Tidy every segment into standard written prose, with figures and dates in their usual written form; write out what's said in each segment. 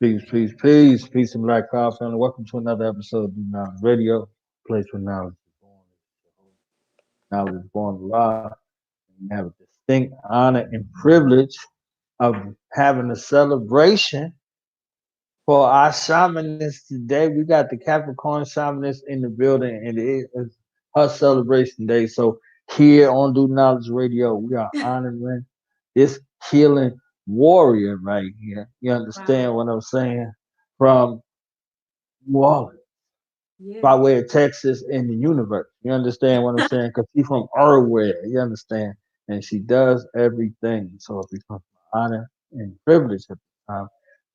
Peace, peace, peace, peace and black power family. Welcome to another episode of Do Knowledge Radio, place where knowledge is born. Knowledge is born alive. We have a distinct honor and privilege of having a celebration for our shamaness today. We got the Capricorn Shamaness in the building, and it is her celebration day. So here on Do Knowledge Radio, we are honoring this healing warrior right here. You understand Wow. what I'm saying? From New Orleans, by Yeah. way of Texas and the universe. You understand what I'm saying? Because she's from everywhere. You understand? And she does everything. So it becomes an honor and privilege at the time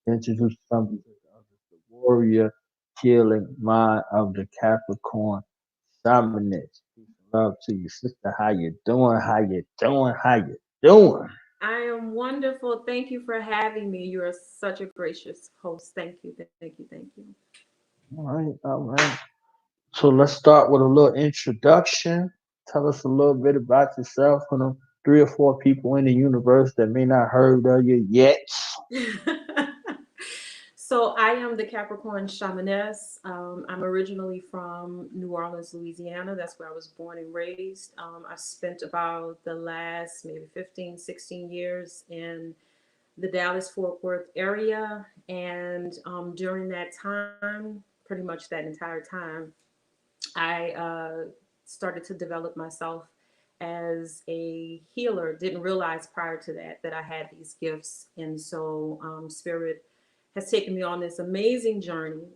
to introduce something to others, the warrior healing mind of the Capricorn Shamaness. Peace and love to you, sister. How you doing? How you doing? How you doing? I am wonderful. Thank you for having me. You are such a gracious host. Thank you. Thank you. Thank you. All right, all right. So let's start with a little introduction. Tell us a little bit about yourself for the three or four people in the universe that may not heard of you yet. So I am the Capricorn Shamaness. I'm originally from New Orleans, Louisiana. That's where I was born and raised. I spent about the last maybe 15, 16 years in the Dallas Fort Worth area. And during that time, pretty much that entire time, I started to develop myself as a healer. Didn't realize prior to that I had these gifts, and so Spirit has taken me on this amazing journey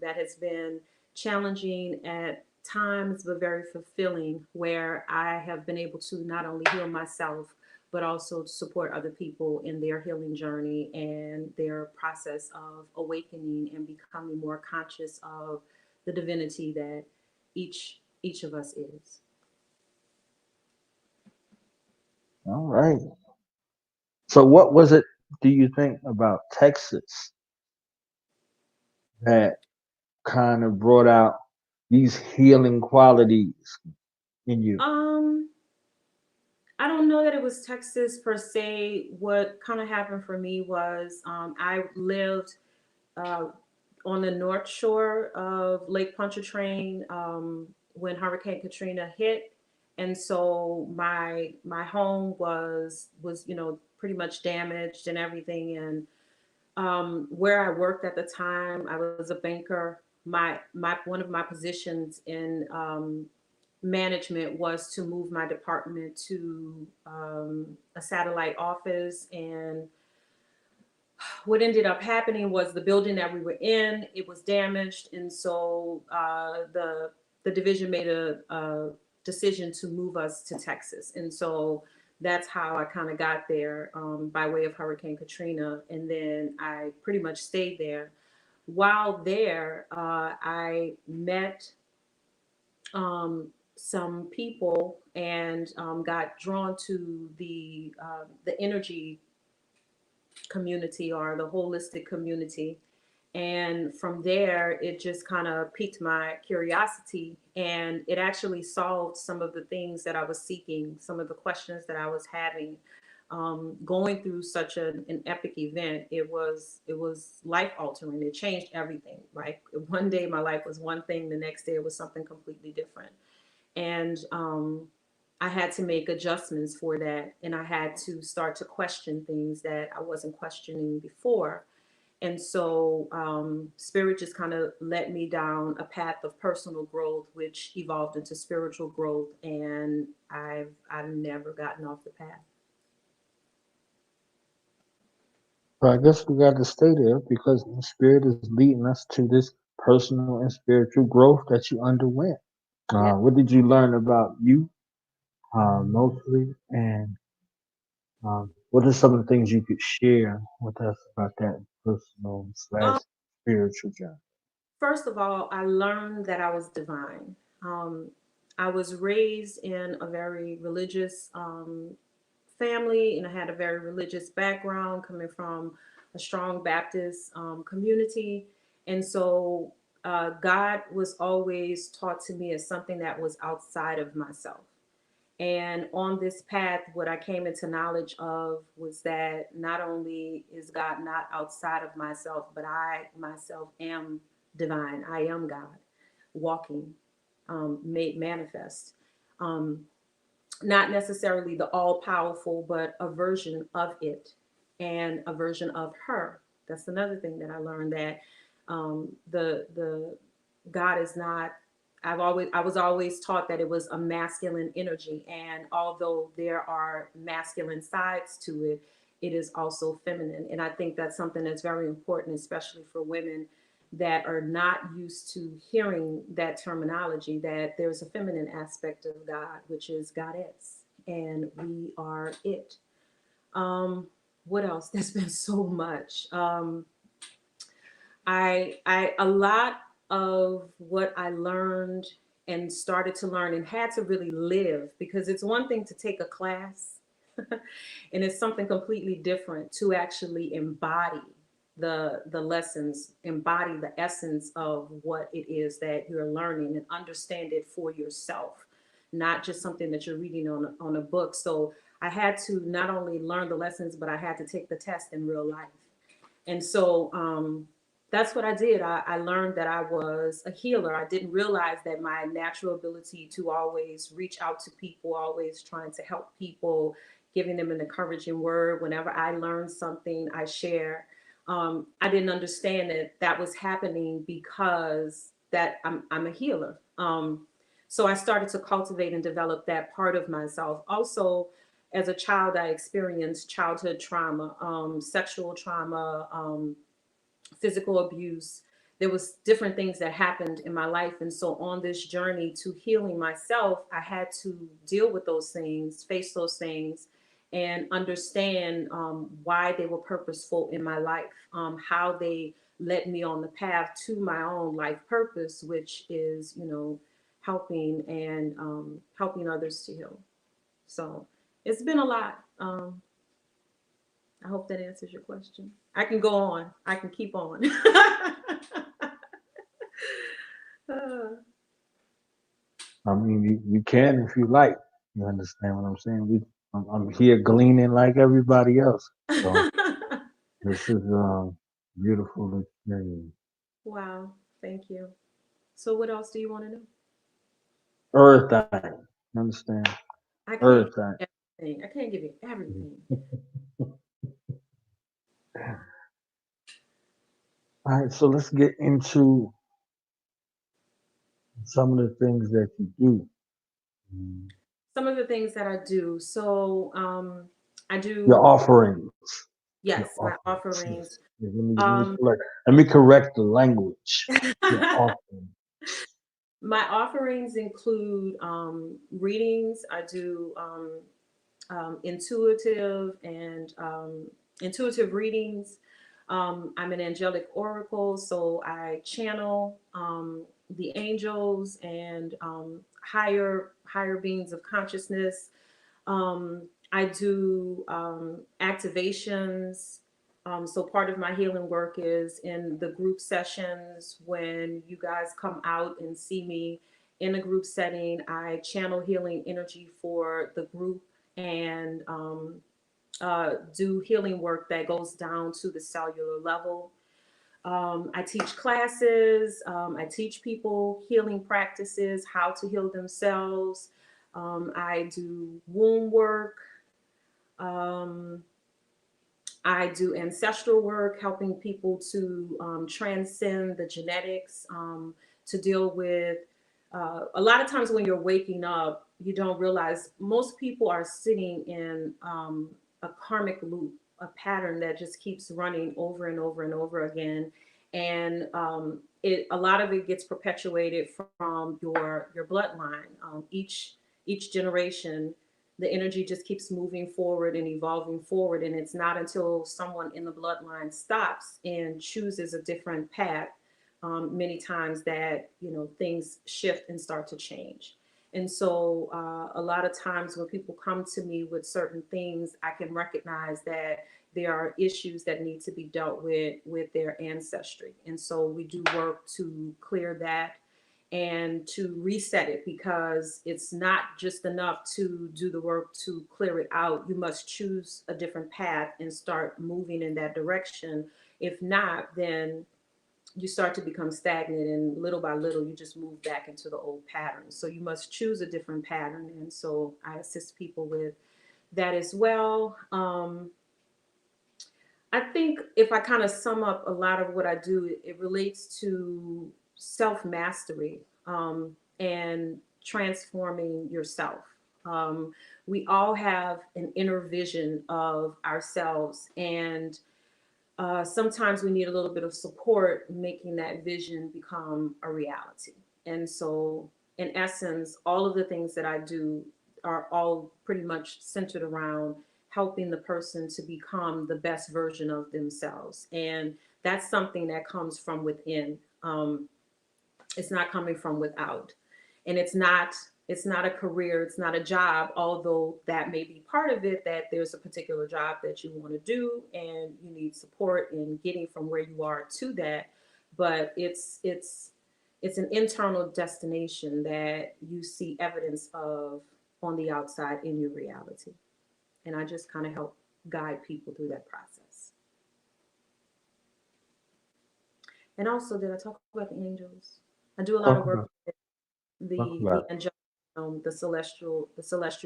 that has been challenging at times, but very fulfilling. Where I have been able to not only heal myself, but also support other people in their healing journey and their process of awakening and becoming more conscious of the divinity that each of us is. All right. So what was it do you think about Texas that kind of brought out these healing qualities in you? Um, I don't know that it was Texas per se. What kind of happened for me was I lived uh, on the north shore of Lake Pontchartrain when Hurricane Katrina hit, and so my home was pretty much damaged and everything. And where I worked at the time, I was a banker. My one of my positions in management was to move my department to a satellite office. And what ended up happening was the building that we were in, it was damaged, and so the division made a decision to move us to Texas. And so that's how I kind of got there, by way of Hurricane Katrina, and then I pretty much stayed there. While there, I met some people and got drawn to the energy community or the holistic community. And from there, it just kind of piqued my curiosity, and it actually solved some of the things that I was seeking, some of the questions that I was having. Going through such an epic event, it was life altering. It changed everything. Like one day my life was one thing, the next day it was something completely different. And I had to make adjustments for that, and I had to start to question things that I wasn't questioning before. And so Spirit just kind of led me down a path of personal growth, which evolved into spiritual growth, and I've never gotten off the path. So I guess we got to stay there because the spirit is leading us to this personal and spiritual growth that you underwent. Yep. What did you learn about you mostly, and what are some of the things you could share with us about that personal slash Um, spiritual journey? First of all, I learned that I was divine. I was raised in a very religious family, and I had a very religious background coming from a strong Baptist community. And so God was always taught to me as something that was outside of myself. And on this path, what I came into knowledge of was that not only is God not outside of myself, but I myself am divine. I am God, walking, made manifest. Um, Not necessarily the all powerful, but a version of it and a version of her. That's another thing that I learned, that the God is not. I was always taught that it was a masculine energy, and although there are masculine sides to it, it is also feminine. And I think that's something that's very important, especially for women that are not used to hearing that terminology, that there's a feminine aspect of God, which is Goddess, and we are it. Um, what else? There's been so much. A lot of what I learned and started to learn and had to really live, because it's one thing to take a class and it's something completely different to actually embody the lessons, embody the essence of what it is that you're learning, and understand it for yourself, not just something that you're reading on a book. So I had to not only learn the lessons, but I had to take the test in real life. And so that's what I did. I learned that I was a healer. I didn't realize that my natural ability to always reach out to people, always trying to help people, giving them an encouraging word. Whenever I learn something, I share. I didn't understand that that was happening because that I'm a healer. So I started to cultivate and develop that part of myself. Also, as a child, I experienced childhood trauma, sexual trauma, physical abuse. There was different things that happened in my life, and so on this journey to healing myself, I had to deal with those things, face those things, and understand why they were purposeful in my life, how they led me on the path to my own life purpose, which is, helping and helping others to heal. So it's been a lot. I hope that answers your question. I can go on. I can keep on. I mean, you can if you like. You understand what I'm saying? I'm here gleaning like everybody else. So this is beautiful experience. Wow. Thank you. So, what else do you want to know? Earth thing. You understand? I can't Earth thing. give you everything. I can't give you everything. All right, so let's get into some of the things that you do. Mm. Some of the things that I do. So, I Your do, offerings. Your yes, my offerings. offerings. Yes. Yeah, Um, let me correct the language. Your offering. my offerings include readings. I do intuitive and intuitive readings. I'm an angelic oracle, so I channel the angels and higher beings of consciousness. I do activations. So part of my healing work is in the group sessions. When you guys come out and see me in a group setting, I channel healing energy for the group and do healing work that goes down to the cellular level. I teach classes. I teach people healing practices, how to heal themselves. I do womb work. Um, I do ancestral work, helping people to transcend the genetics, to deal with. A lot of times when you're waking up, you don't realize most people are sitting in a karmic loop, a pattern that just keeps running over and over and over again, and a lot of it gets perpetuated from your bloodline. Each generation, the energy just keeps moving forward and evolving forward, and it's not until someone in the bloodline stops and chooses a different path, many times, that things shift and start to change. And so a lot of times when people come to me with certain things, I can recognize that there are issues that need to be dealt with their ancestry, and so we do work to clear that and to reset it, because it's not just enough to do the work to clear it out. You must choose a different path and start moving in that direction. If not, then you start to become stagnant, and little by little you just move back into the old patterns. So you must choose a different pattern, and so I assist people with that as well. I think if I kind of sum up a lot of what I do, it relates to self mastery, and transforming yourself. Um, we all have an inner vision of ourselves, and sometimes we need a little bit of support making that vision become a reality. And so, in essence, all of the things that I do are all pretty much centered around helping the person to become the best version of themselves. And that's something that comes from within. It's not coming from without, and it's not a career, it's not a job, although that may be part of it, that there's a particular job that you want to do and you need support in getting from where you are to that. But it's an internal destination that you see evidence of on the outside in your reality. And I just kind of help guide people through that process. And also, did I talk about the angels? I do a lot of Talk work about, talk the about. angelic realm, the celestial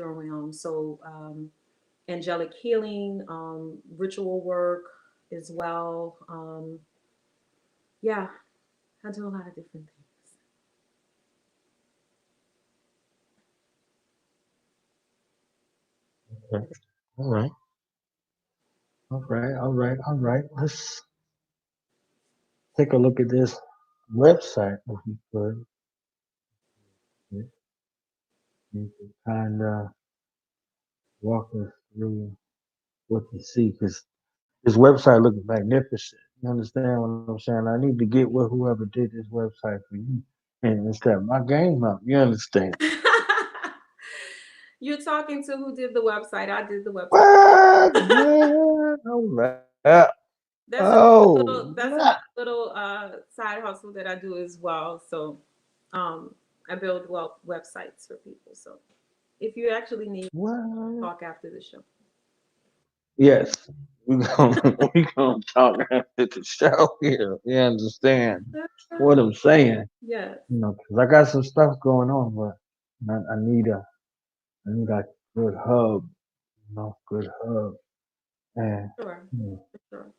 realm. So angelic healing, ritual work as well. Yeah, I do a lot of different things. Okay. All right. All right. All right. All right. Let's take a look at this website if you could. You can kind of walk us through what you see, because this website looks magnificent. You understand what I'm saying? I need to get with whoever did this website for you and step my game up. You understand? You're talking to who did the website? I did the website. What? Man, hold up. That's another Oh, little that's nah. another little side hustle that I do as well. So um I build websites for people. So if you actually need, What? talk after the show. Yes. We gonna talk after the show here. You understand what I'm saying? Yes, You know, 'cause I got some stuff going on, but I need I need a good hub. You know, good hub. And sure, you know, for sure.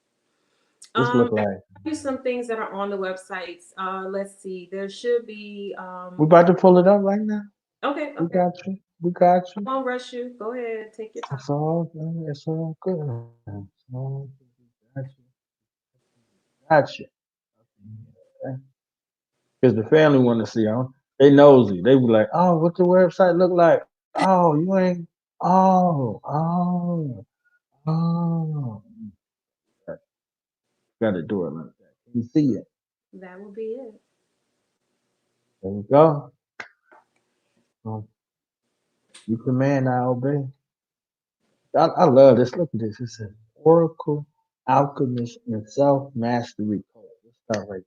this look I like have you some things that are on the websites. Let's see. There should be. we about to pull it up right now. Okay, We okay. got you. We got I you. won't rush you. Go ahead. Take your time. It's all good. It's all good. It's all good. We got you. Got you. Because the family want to see them. They nosy. They be like, oh, what the website look like? Oh, you ain't. Oh, oh, oh. Got to do it like that. Can you see it? That will be it. There we go. Um, you command, I obey. I love this. Look at this. It says Oracle, Alchemist, and Self Mastery Coach. Let's start right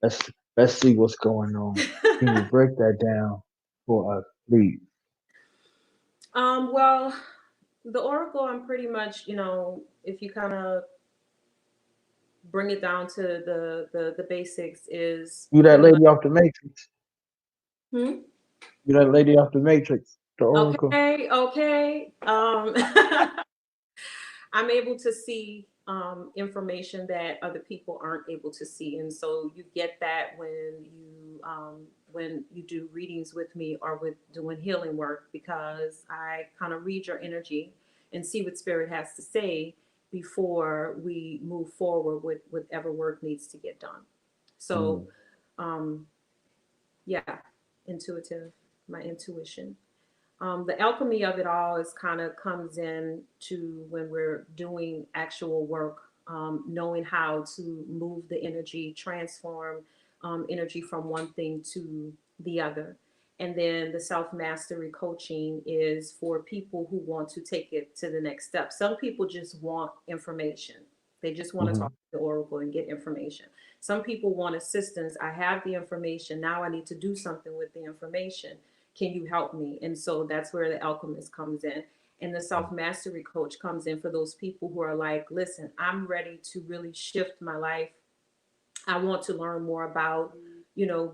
there. Let's see what's going on. Can you break that down for us, please? Well, the Oracle, I'm pretty much, if you kind of bring it down to the basics, is You that pretty much. lady off the Matrix. Hmm? You that lady off the Matrix. The Oracle. Okay, okay. I'm able to see information that other people aren't able to see, and so you get that when you do readings with me or with doing healing work, because I kind of read your energy and see what spirit has to say before we move forward with whatever work needs to get done. So, Mm, um, yeah, intuitive, my intuition. The alchemy of it all is kind of comes in to when we're doing actual work, knowing how to move the energy, transform energy from one thing to the other. And then the self mastery coaching is for people who want to take it to the next step. Some people just want information. They just want to Hmm. talk to the oracle and get information. Some people want assistance. I have the information. Now I need to do something with the information. Can you help me? And so that's where the alchemist comes in. And the self mastery coach comes in for those people who are like, listen, I'm ready to really shift my life. I want to learn more about,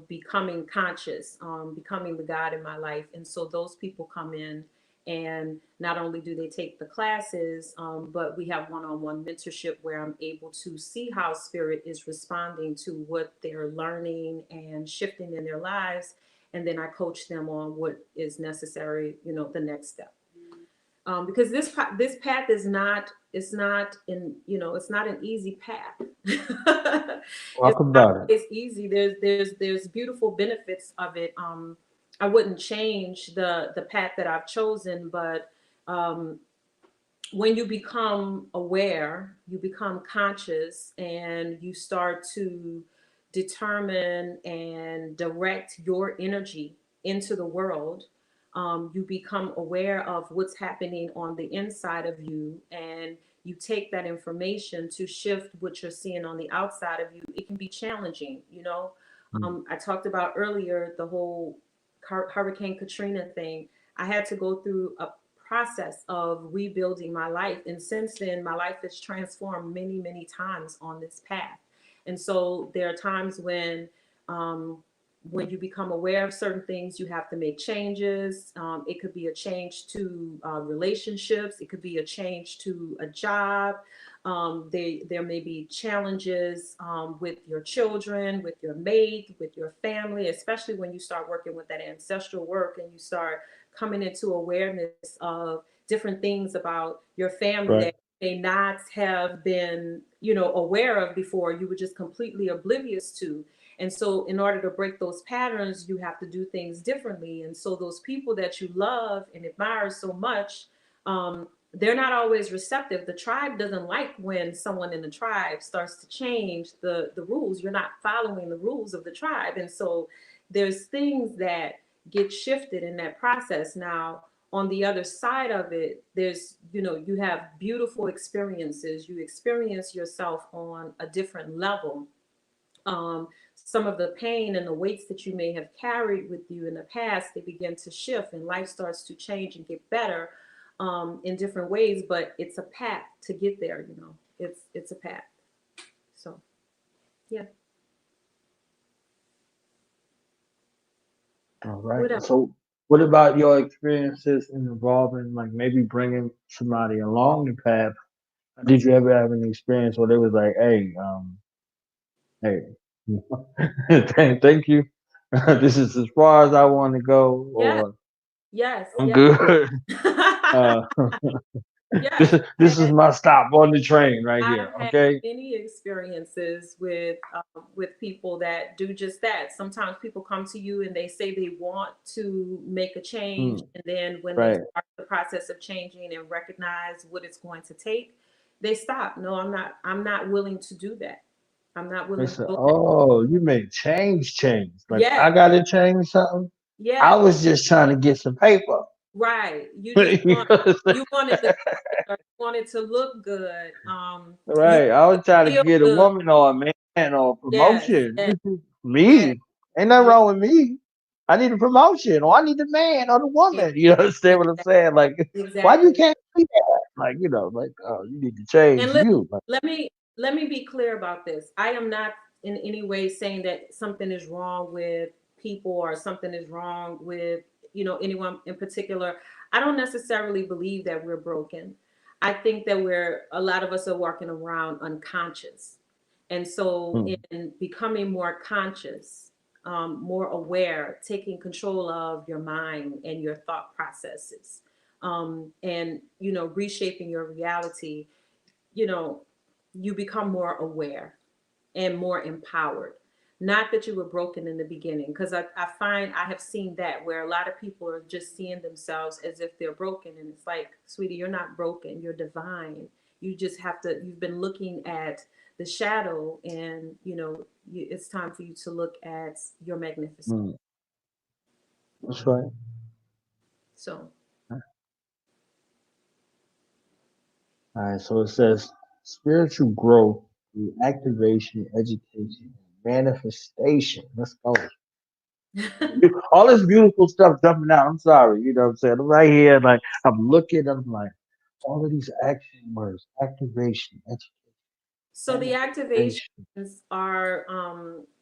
becoming conscious, becoming the God in my life. And so those people come in, and not only do they take the classes, but we have one-on-one mentorship where I'm able to see how spirit is responding to what they're learning and shifting in their lives. And then I coach them on what is necessary, the next step. Because this path is not, it's not an easy path. It's Talk not about it. always easy. There's beautiful benefits of it. I wouldn't change the path that I've chosen, but um, when you become aware, you become conscious, and you start to determine and direct your energy into the world. You become aware of what's happening on the inside of you, and you take that information to shift what you're seeing on the outside of you. It can be challenging, Mm. I talked about earlier the whole Hurricane Katrina thing. I had to go through a process of rebuilding my life. And since then, my life has transformed many, many times on this path. And so there are times um, when you become aware of certain things, you have to make changes. It could be a change to relationships. It could be a change to a job. There may be challenges with your children, with your mate, with your family, especially when you start working with that ancestral work and you start coming into awareness of different things about your family that Right. you may not have been, aware of before. You were just completely oblivious to. And so, in order to break those patterns, you have to do things differently. And so, those people that you love and admire so much, they're not always receptive. The tribe doesn't like when someone in the tribe starts to change the rules. You're not following the rules of the tribe. And so, there's things that get shifted in that process. Now, on the other side of it, there's, you have beautiful experiences. You experience yourself on a different level. Some of the pain and the weights that you may have carried with you in the past, they begin to shift, and life starts to change and get better in different ways. But it's a path to get there. It's a path. So yeah. All right. What else? So, what about your experiences in involving, like maybe bringing somebody along the path? Did you ever have any experience where they was like, hey, thank you. This is as far as I want to go, Yes, or yes, I'm yes. good. Uh, Yes. this is my stop on the train right here. I've had Okay. many experiences with people that do just that. Sometimes people come to you and they say they want to make a change, Mm, and then when they right. start the process of changing and recognize what it's going to take, they stop. No, I'm not. I'm not willing to do that. I'm not They willing to said, go that. "Oh, you made change. Like I Yes, gotta change something. I yes, was just trying to get some paper." right. You just You want, know what I'm you wanted the you wanted to look good. You right. I was trying to feel get a good. woman or a man or a Yes, promotion. yes, yes, Me. Ain't nothing yes, wrong with me. I need a promotion or I need the man or the yes, woman. You understand what I'm exactly. saying? Like, why you Exactly. can't see that? Like, like, oh, you need to And change listen, you. Like, let me be clear about this. I am not in any way saying that something is wrong with people or something is wrong with, anyone in particular. I don't necessarily believe that we're broken. I think that a lot of us are walking around unconscious. And so mm, in becoming more conscious, more aware, taking control of your mind and your thought processes, and reshaping your reality, you know, you become more aware and more empowered. Not that you were broken in the beginning, because I find I have seen that where a lot of people are just seeing themselves as if they're broken. And it's like, sweetie, you're not broken, you're divine. You've been looking at the shadow, and it's time for you to look at your magnificence. mm, that's right. So, All right. So it says. spiritual growth through activation, education, and manifestation. Let's go. All this beautiful stuff jumping out. I'm sorry, you know what I'm saying? I'm right here, like I'm looking, I'm like, all of these action words, activation, So the manifestation. activations are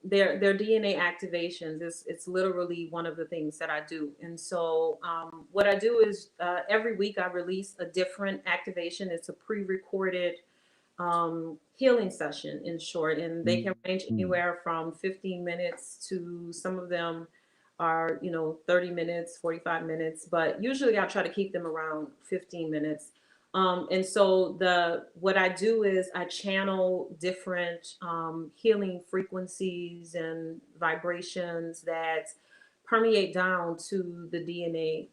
they're DNA activations. It's literally one of the things that I do. And so what I do is every week I release a different activation. It's a pre-recorded healing session in short, and they can range Mhm. anywhere from 15 minutes to some of them are 30 minutes, 45 minutes, but usually I try to keep them around 15 minutes. And so the what I do is I channel different healing frequencies and vibrations that permeate down to the DNA.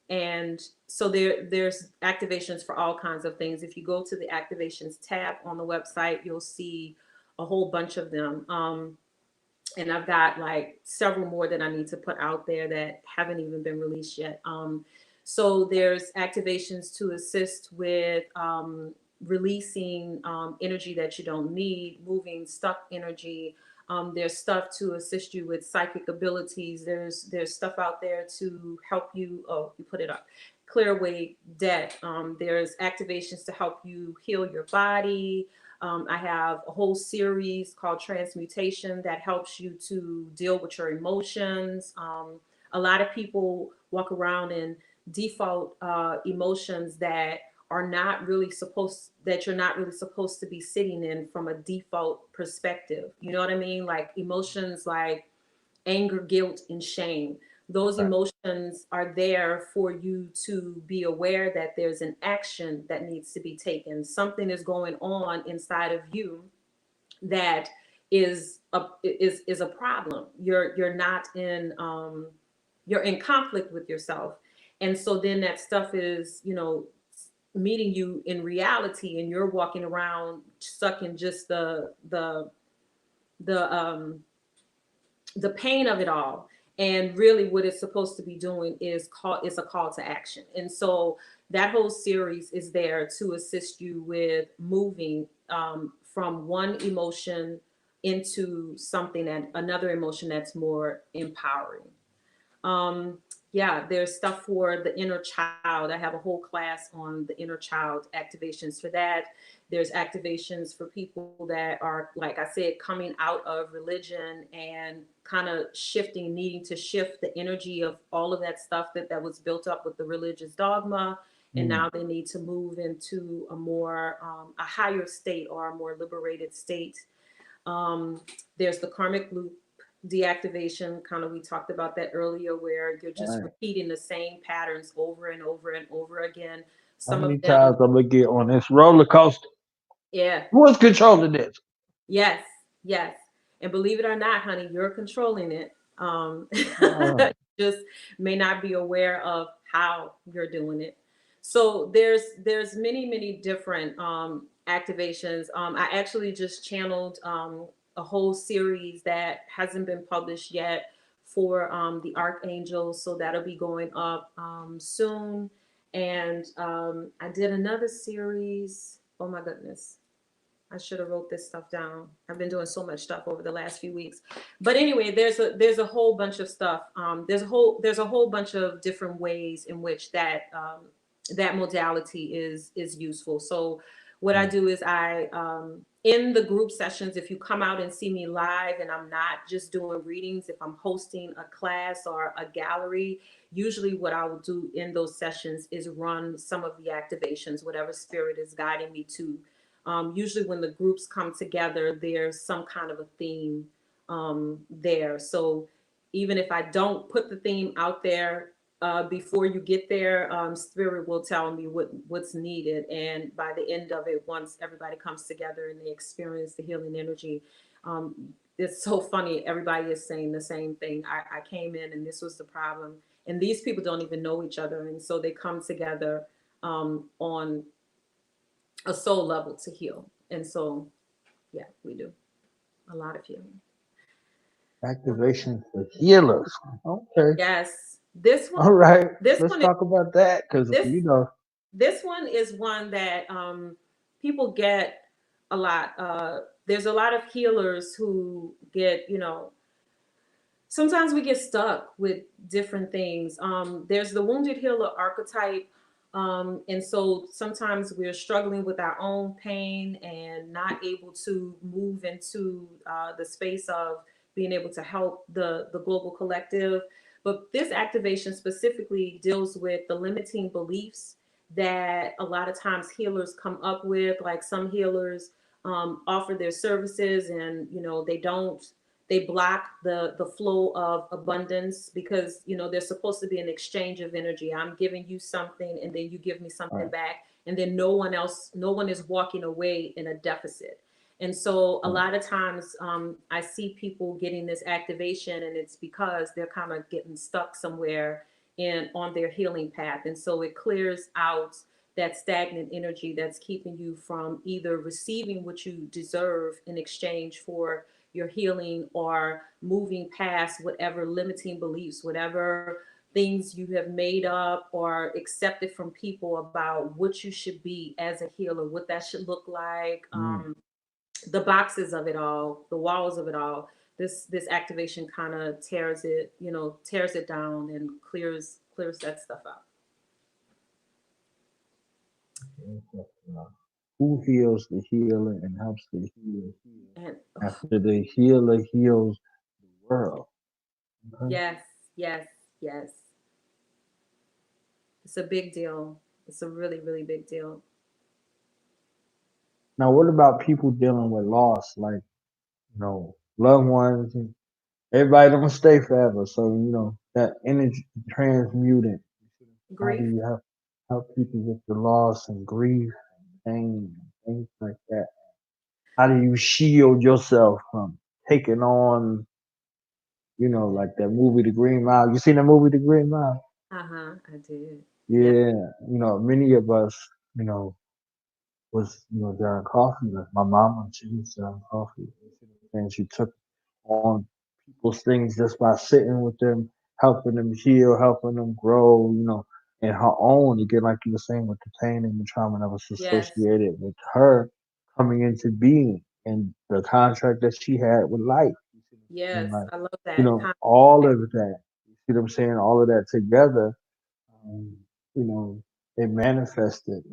And so there's activations for all kinds of things. If you go to the activations tab on the website, you'll see a whole bunch of them. And I've got like several more that I need to put out there that haven't even been released yet. So there's activations to assist with releasing energy that you don't need, moving stuck energy. There's stuff to assist you with psychic abilities. There's stuff out there to help you. Oh, you put it up. Clear away debt. There's activations to help you heal your body. I have a whole series called Transmutation that helps you to deal with your emotions. A lot of people walk around in default emotions that you're not really supposed to be sitting in from a default perspective. You know what I mean? Like emotions like anger, guilt, and shame. Those Right. emotions are there for you to be aware that there's an action that needs to be taken. Something is going on inside of you that is a problem. You're not in you're in conflict with yourself, and so then that stuff is meeting you in reality, and you're walking around stuck in just the the pain of it all. And really what it's supposed to be doing is a call to action. And so that whole series is there to assist you with moving from one emotion into something that another emotion that's more empowering. um, yeah, there's stuff for the inner child. I have a whole class on the inner child activations for that. There's activations for people that are, like I said, coming out of religion and kind of shifting, needing to shift the energy of all of that stuff that was built up with the religious dogma. And Mm. now they need to move into a more, a higher state or a more liberated state. um, there's the karmic loop deactivation, kind of we talked about that earlier, where you're All just right. repeating the same patterns over and over and over again. How Some of many them, times I'm gonna get on this roller coaster? yeah, Who's controlling this? yes, yes. And believe it or not, honey, you're controlling it. Uh, Just may not be aware of how you're doing it. So there's many different activations. I actually just channeled a whole series that hasn't been published yet for the archangels, so that'll be going up soon. And I did another series. Oh my goodness, I should have wrote this stuff down. I've been doing so much stuff over the last few weeks. But anyway, there's a whole bunch of stuff. There's a whole bunch of different ways in which that modality is useful. So what I mm, do is I in the group sessions, if you come out and see me live and I'm not just doing readings, if I'm hosting a class or a gallery, usually what I will do in those sessions is run some of the activations, whatever spirit is guiding me to. Usually, when the groups come together, there's some kind of a theme there. So, even if I don't put the theme out there before you get there, Spirit will tell me what's needed. And by the end of it, once everybody comes together and they experience the healing energy, um, it's so funny. Everybody is saying the same thing. I came in and this was the problem. And these people don't even know each other. And so they come together on a soul level to heal. And so, yeah, we do a lot of healing. activation for healers. Okay. Yes, this one, All right. this Let's one is talk about that because this you know. this one is one that people get a lot. There's a lot of healers who get, sometimes we get stuck with different things. There's the wounded healer archetype. And so sometimes we're struggling with our own pain and not able to move into the space of being able to help the global collective. But this activation specifically deals with the limiting beliefs that a lot of times healers come up with. Like some healers offer their services, and they block the flow of abundance, because there's supposed to be an exchange of energy. I'm giving you something, and then you give me something Right. back, and then no one is walking away in a deficit. And so a Right. lot of times I see people getting this activation, and it's because they're kind of getting stuck somewhere in on their healing path. And so it clears out that stagnant energy that's keeping you from either receiving what you deserve in exchange for your healing, or moving past whatever limiting beliefs, whatever things you have made up or accepted from people about what you should be as a healer, what that should look like, Mm. the boxes of it all, the walls of it all. This activation kind of tears it down and clears that stuff out. Uh, who heals the healer and helps the healer heal And after the healer heals the world? Okay. yes, yes, yes. It's a big deal. It's a really, really big deal. Now, what about people dealing with loss, like loved ones? And everybody don't stay forever, so that energy transmuting. How do Grief. you help people with the loss and grief and pain and things like that? How do you shield yourself from taking on, like that movie, The Green Mile? You seen the movie, The Green Mile? Uh-huh, I did. Yeah. Yeah, many of us, you know, was, during coffee. Like my mama, she was during coffee. And she took on people's things just by sitting with them, helping them heal, helping them grow, in her own, again, like you were saying, with the pain and the trauma that was Yes. associated with her coming into being and the contract that she had with life. You see what I'm saying? Yes. Like, I love that. all of that. You see what I'm saying? All of that together, um, you know, it manifested.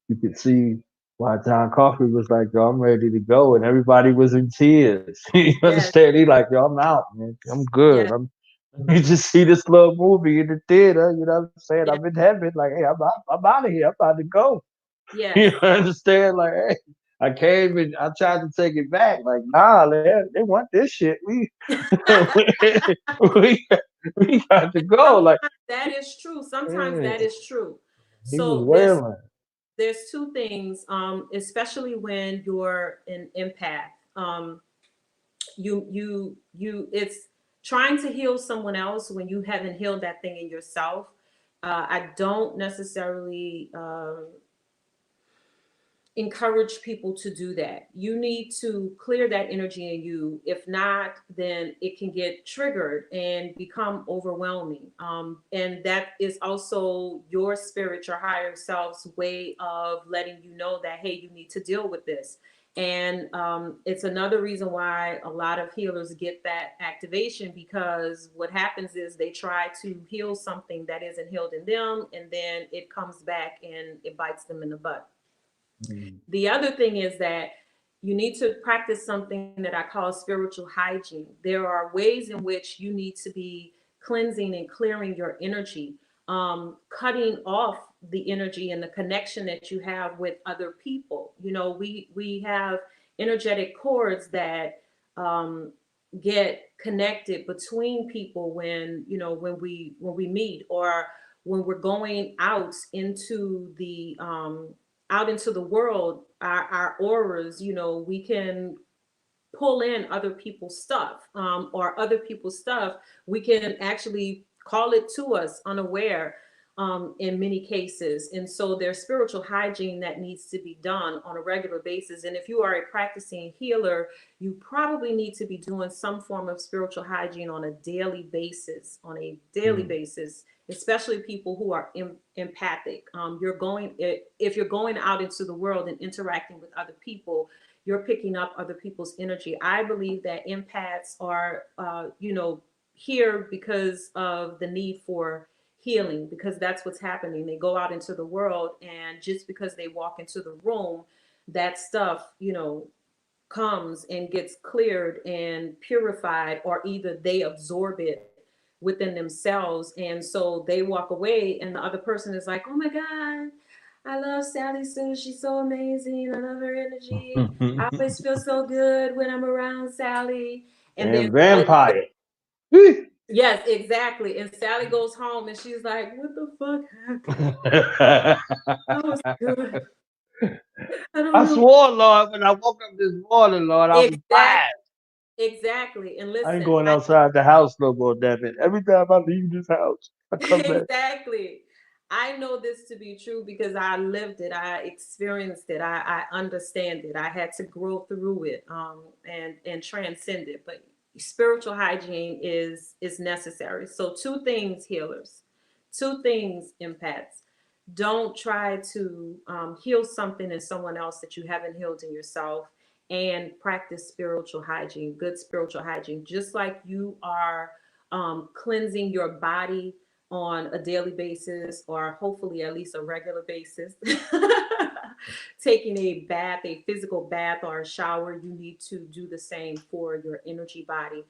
You could see why John Coffey was like, "Yo, I'm ready to go," and everybody was in tears. You Yes. understand? He like, "Yo, I'm out, man. I'm good. Yes. You just see this little movie in the theater. You know what I'm saying? I'm Yes. in heaven. Like, hey, I'm out of here. I'm about to go." You Yes. understand? Like, hey, I came and I tried to take it back. Like, nah, they want this shit. We we got to go. Like, Sometimes that is true. Sometimes yeah, that is true. he was So wailing. there's two things, especially when you're an empath. It's trying to heal someone else when you haven't healed that thing in yourself. I don't necessarily encourage people to do that. You need to clear that energy in you. If not, then it can get triggered and become overwhelming. And that is also your spirit, your higher self's way of letting you know that, hey, you need to deal with this. And it's another reason why a lot of healers get that activation, because what happens is they try to heal something that isn't healed in them, and then it comes back and it bites them in the butt. Mm. The other thing is that you need to practice something that I call spiritual hygiene. There are ways in which you need to be cleansing and clearing your energy, cutting off the energy and the connection that you have with other people. We have energetic cords that get connected between people when we meet, or when we're going out into the world. Our auras, we can pull in other people's stuff, or other people's stuff we can actually call it to us unaware. in many cases. And so there's spiritual hygiene that needs to be done on a regular basis. And if you are a practicing healer, you probably need to be doing some form of spiritual hygiene on a daily basis, Mm. especially people who are empathic. If you're going out into the world and interacting with other people, you're picking up other people's energy. I believe that empaths are, here because of the need for healing, because that's what's happening. They go out into the world, and just because they walk into the room, that stuff, comes and gets cleared and purified, or either they absorb it within themselves. And so they walk away, and the other person is like, oh my God, I love Sally Sue. She's so amazing. I love her energy. I always feel so good when I'm around Sally. And then And Sally, vampire. yes, exactly. And Sally goes home and she's like, what the fuck happened? I was good. I don't I know. swore, Lord, when I woke up this morning, Lord, I was Exactly. fine. Exactly. And I ain't listen, going outside the house no more, damn it. Every time I leave this house, I come back. exactly. I know this to be true because I lived it. I experienced it. I understand it. I had to grow through it, and transcend it. But spiritual hygiene is necessary. So two things, healers. Two things, empaths. Don't try to heal something in someone else that you haven't healed in yourself, and practice spiritual hygiene, good spiritual hygiene, just like you are cleansing your body on a daily basis, or hopefully at least a regular basis. Taking a bath, a physical bath or a shower, you need to do the same for your energy body,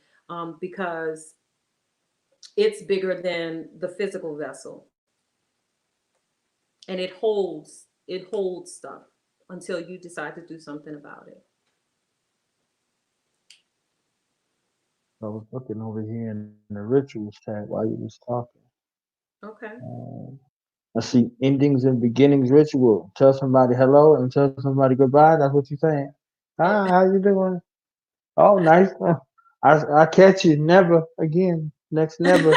because it's bigger than the physical vessel, and it holds stuff until you decide to do something about it. I was looking over here in the rituals tab while you was talking. Okay. Um, I see endings and beginnings ritual. Tell somebody hello and tell somebody goodbye. That's what you're saying. Eh, Hi, how you doing? Oh, nice. I catch you. Never again. Next never.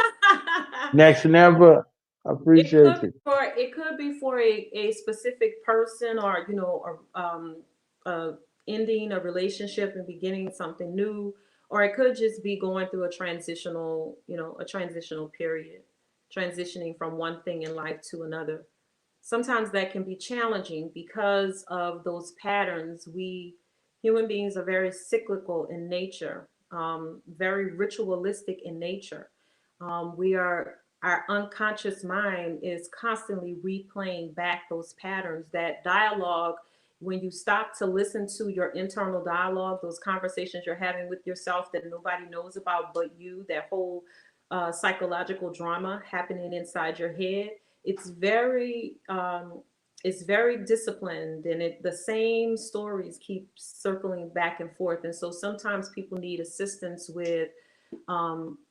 Next never. I it appreciate could be you. for it could be for a specific person, or a ending a relationship and beginning something new, or it could just be going through a transitional period, transitioning from one thing in life to another. Sometimes that can be challenging because of those patterns. We human beings are very cyclical in nature, very ritualistic in nature. We are Our unconscious mind is constantly replaying back those patterns, that dialogue. When you stop to listen to your internal dialogue, those conversations you're having with yourself that nobody knows about but you, that whole psychological drama happening inside your head, it's very disciplined, and the same stories keep circling back and forth. And so sometimes people need assistance with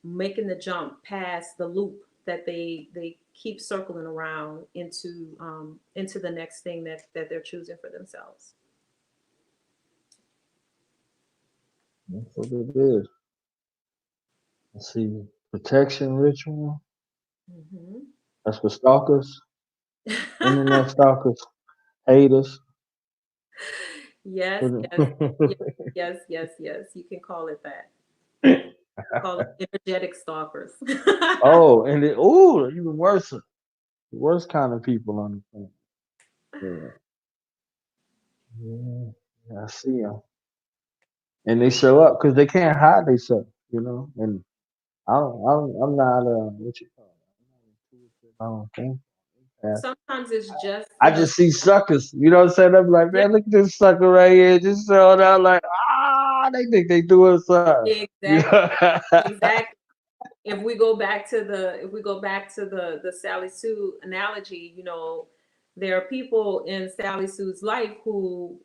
making the jump past the loop that they keep circling around into the next thing that they're choosing for themselves. That's what it is. Let's see. Protection ritual. Hmm. That's for stalkers, internet stalkers, haters. Yes, yes, yes, yes, yes, yes. You can call it that. Call it energetic stalkers. Oh, and it, ooh, even worse. The worst kind of people on the planet. Yeah, yeah, yeah, I see them, and they show up because they can't hide themselves, you know. And I'm not what you call it. I'm not intuitive. I don't think. Yeah. Sometimes it's just I just see suckers. You know what I'm saying? I'm like, yeah, man, look at this sucker right here, just showing out like, they think they doing something. You exactly, know? exactly. If we go back to the Sally Sue analogy, there are people in Sally Sue's life who,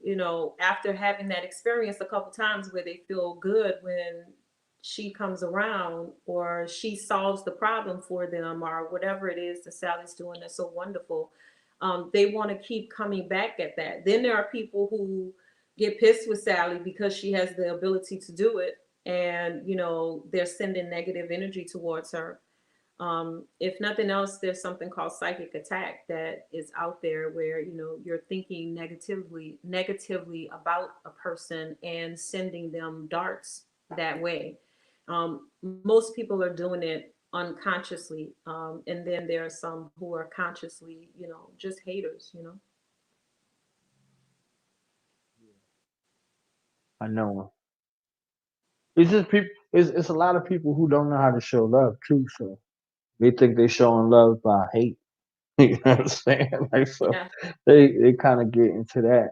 after having that experience a couple times where they feel good when she comes around, or she solves the problem for them, or whatever it is that Sally's doing that's so wonderful, they want to keep coming back at that. Then there are people who get pissed with Sally because she has the ability to do it, and they're sending negative energy towards her. If nothing else, there's something called psychic attack that is out there where you're thinking negatively about a person and sending them darts that way. Most people are doing it unconsciously, and then there are some who are consciously, just haters. I know. It's just people. It's a lot of people who don't know how to show love too. So they think they're showing love by hate. You know what I'm saying? Like so, Yeah, they kind of get into that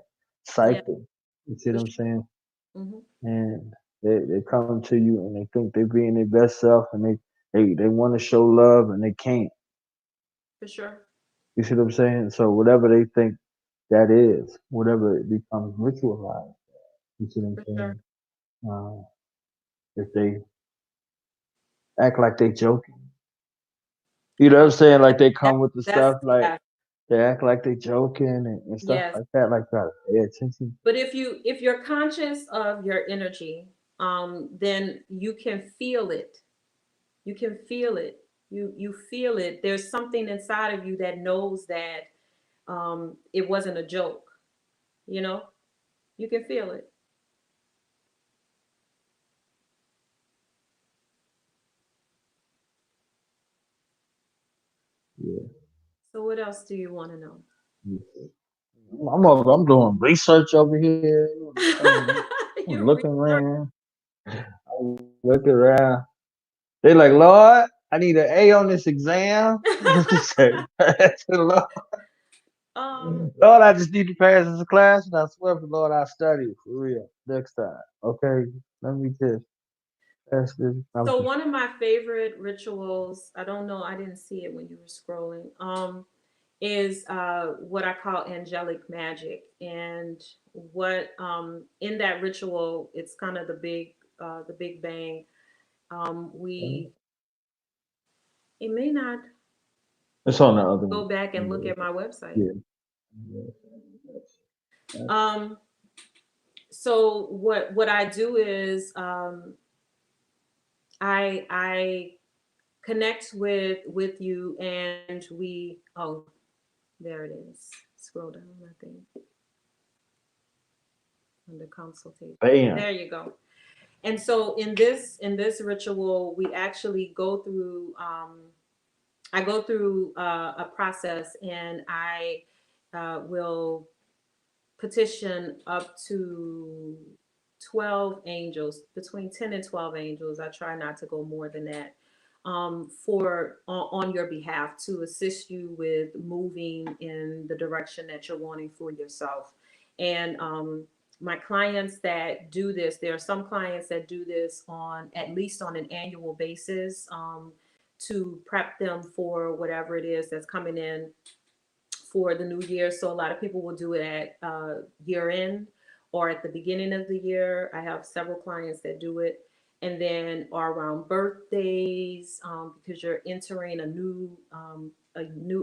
yeah, cycle. You see for what I'm sure. saying? Hmm. And they come to you and they think they're being their best self, and they want to show love and they can't. For sure. You see what I'm saying? So whatever they think that is, whatever it becomes ritualized. You see what I'm For sure. saying? Uh, if they act like they joking, you know what I'm saying? Like they That, come with the that's stuff like yeah. they act like they joking and stuff Yes. like that. Like that. Pay attention. But if you're conscious of your energy, then you can feel it. You can feel it. You feel it. There's something inside of you that knows that it wasn't a joke. You know, you can feel it. Yeah. So what else do you want to know? I'm doing research over here. You know what I'm saying? I'm You looking research. around. I'm looking around. They like, Lord, I need an A on this exam. Say, Lord, um. Lord, I just need to pass this class, and I swear for Lord, I study for real next time. Okay, let me just pass this. I'm So just one of my favorite rituals, I don't know, I didn't see it when you were scrolling, is what I call angelic magic. And what in that ritual, it's kind of the big bang. We It may not it's on the other one. go back and look Yeah, at my website. yeah, yeah. Um, so what I do is I connect with you, and we there it is. Scroll down, I think, under consultation. Bam. There you go. And so in this ritual, we actually go through. I go through a process, and I will petition up to 12 angels, between 10 and 12 angels. I try not to go more than that, for on your behalf, to assist you with moving in the direction that you're wanting for yourself. And my clients that do this, there are some clients that do this on at least on an annual basis, to prep them for whatever it is that's coming in for the new year. So a lot of people will do it at year end or at the beginning of the year. I have several clients that do it, and then or around birthdays, because you're entering a new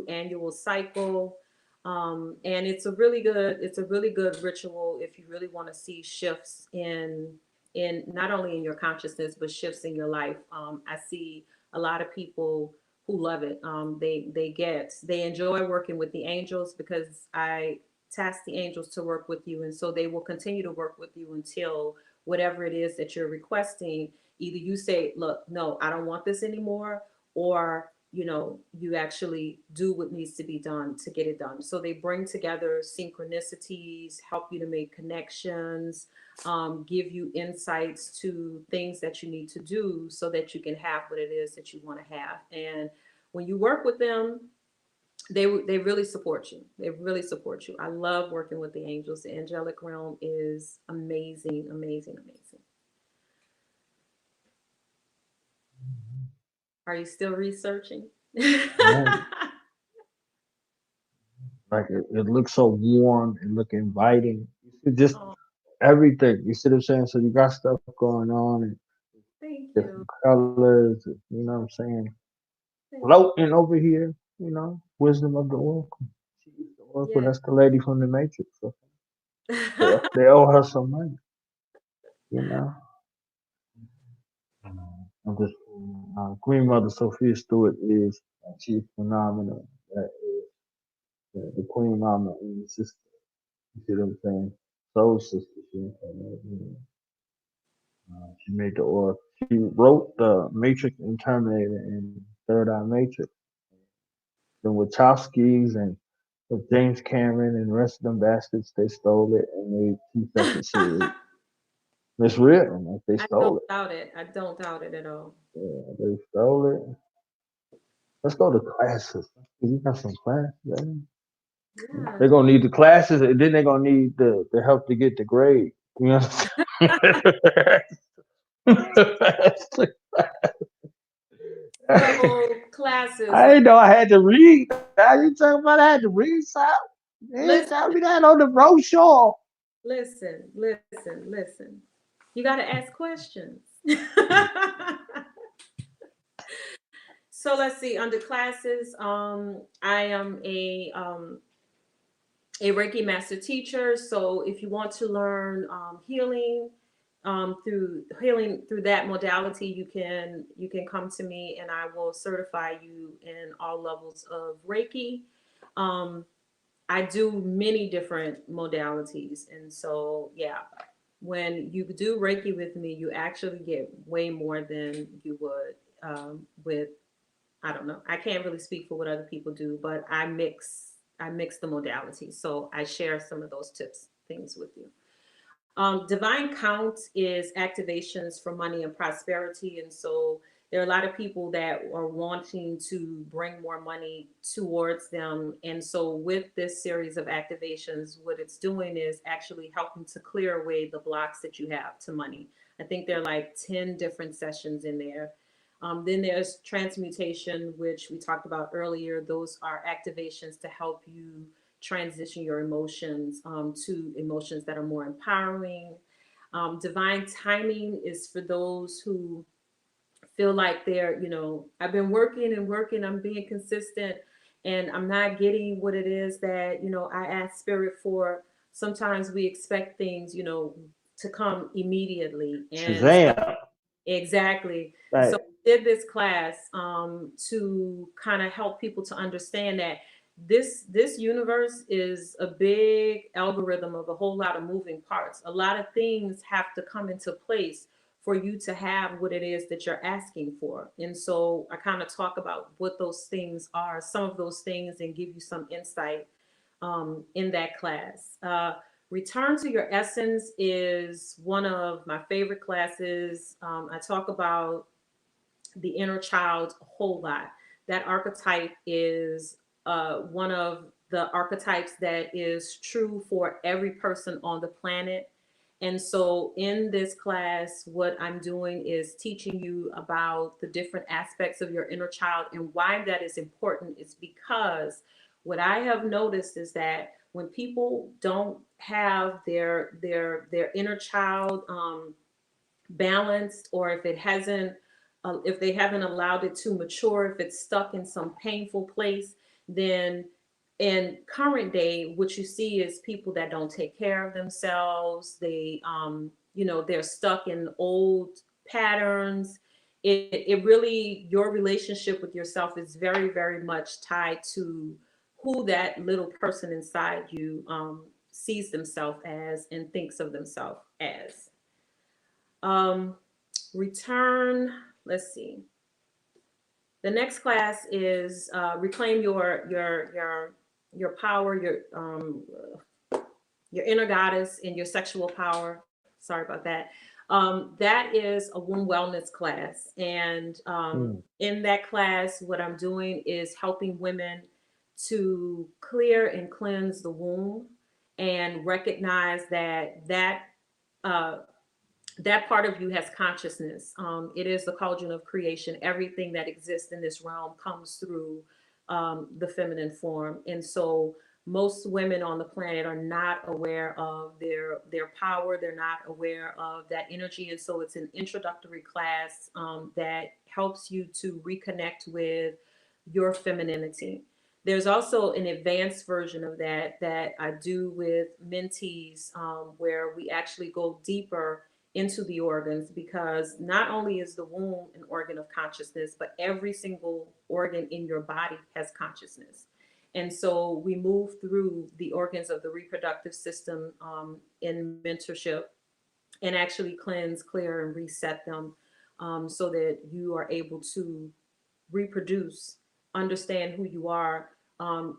annual cycle. And it's a really good ritual if you really want to see shifts in not only in your consciousness but shifts in your life. I see a lot of people who love it. They enjoy working with the angels because I task the angels to work with you, and so they will continue to work with you until whatever it is that you're requesting. Either you say, "Look, no, I don't want this anymore," or you actually do what needs to be done to get it done. So they bring together synchronicities, help you to make connections, give you insights to things that you need to do so that you can have what it is that you want to have. And when you work with them, they really support you. They really support you. I love working with the angels. The angelic realm is amazing, amazing, amazing. Are you still researching? Man, like it looks so warm. It look inviting. You see just Oh, everything. You see what I'm saying? So you got stuff going on and thank different you. colors. You know what I'm saying? Thank Floating over here. You know, wisdom of the oracle. She used the you. oracle. That's the lady from the Matrix. So they owe her some money. You know. I'm just Queen Mother Sophia Stewart is a chief phenomenon. That is the Queen Mama and the sister. You see what I'm saying? Soul sister. She made the or she wrote the Matrix and Terminator and Third Eye Matrix. The Wachowskis and with James Cameron and the rest of them bastards, they stole it and made two separate series. It's real, like they I don't stole it. doubt it. I don't doubt it at all. Yeah, they stole it. Let's go to classes. You got some class, man. Yeah. They're gonna need the classes, and then they're gonna need the help to get the grade. You know. So classes, I didn't know I had to read. Now you talking about I had to read something? They ain't listen, tell me that on the brochure. listen. You got to ask questions. So let's see. Under classes, I am a Reiki master teacher. So if you want to learn healing through that modality, you can come to me and I will certify you in all levels of Reiki. Um, I do many different modalities, and so yeah, when you do Reiki with me, you actually get way more than you would with I don't know. I can't really speak for what other people do, but I mix the modalities. So I share some of those tips, things with you. Divine count is activations for money and prosperity. And so there are a lot of people that are wanting to bring more money towards them. And so with this series of activations, what it's doing is actually helping to clear away the blocks that you have to money. I think there are like 10 different sessions in there. Then there's transmutation, which we talked about earlier. Those are activations to help you transition your emotions to emotions that are more empowering. Divine timing is for those who feel like I've been working and working, I'm being consistent, and I'm not getting what it is that, I ask spirit for. Sometimes we expect things, to come immediately. And so Shazam! exactly. Right. So I did this class to kind of help people to understand that this universe is a big algorithm of a whole lot of moving parts. A lot of things have to come into place for you to have what it is that you're asking for. And so I kind of talk about what those things are, some of those things, and give you some insight in that class. Return to Your Essence is one of my favorite classes. I talk about the inner child a whole lot. That archetype is one of the archetypes that is true for every person on the planet. And so, in this class, what I'm doing is teaching you about the different aspects of your inner child. And why that is important is because what I have noticed is that when people don't have their inner child balanced, or if they haven't allowed it to mature, if it's stuck in some painful place, then in current day what you see is people that don't take care of themselves. They're stuck in old patterns. It really, your relationship with yourself is very, very much tied to who that little person inside you sees themselves as and thinks of themselves as. um, Return. Let's see. The next class is reclaim your power, your inner goddess, and your sexual power. Sorry about that. That is a womb wellness class, and Mm. in that class, what I'm doing is helping women to clear and cleanse the womb and recognize uh, that part of you has consciousness. It is the cauldron of creation. Everything that exists in this realm comes through the feminine form. And so most women on the planet are not aware of their power. They're not aware of that energy. And so it's an introductory class that helps you to reconnect with your femininity. There's also an advanced version of that I do with mentees, where we actually go deeper into the organs, because not only is the womb an organ of consciousness, but every single organ in your body has consciousness. And so we move through the organs of the reproductive system in mentorship, and actually cleanse, clear, and reset them, so that you are able to reproduce, understand who you are,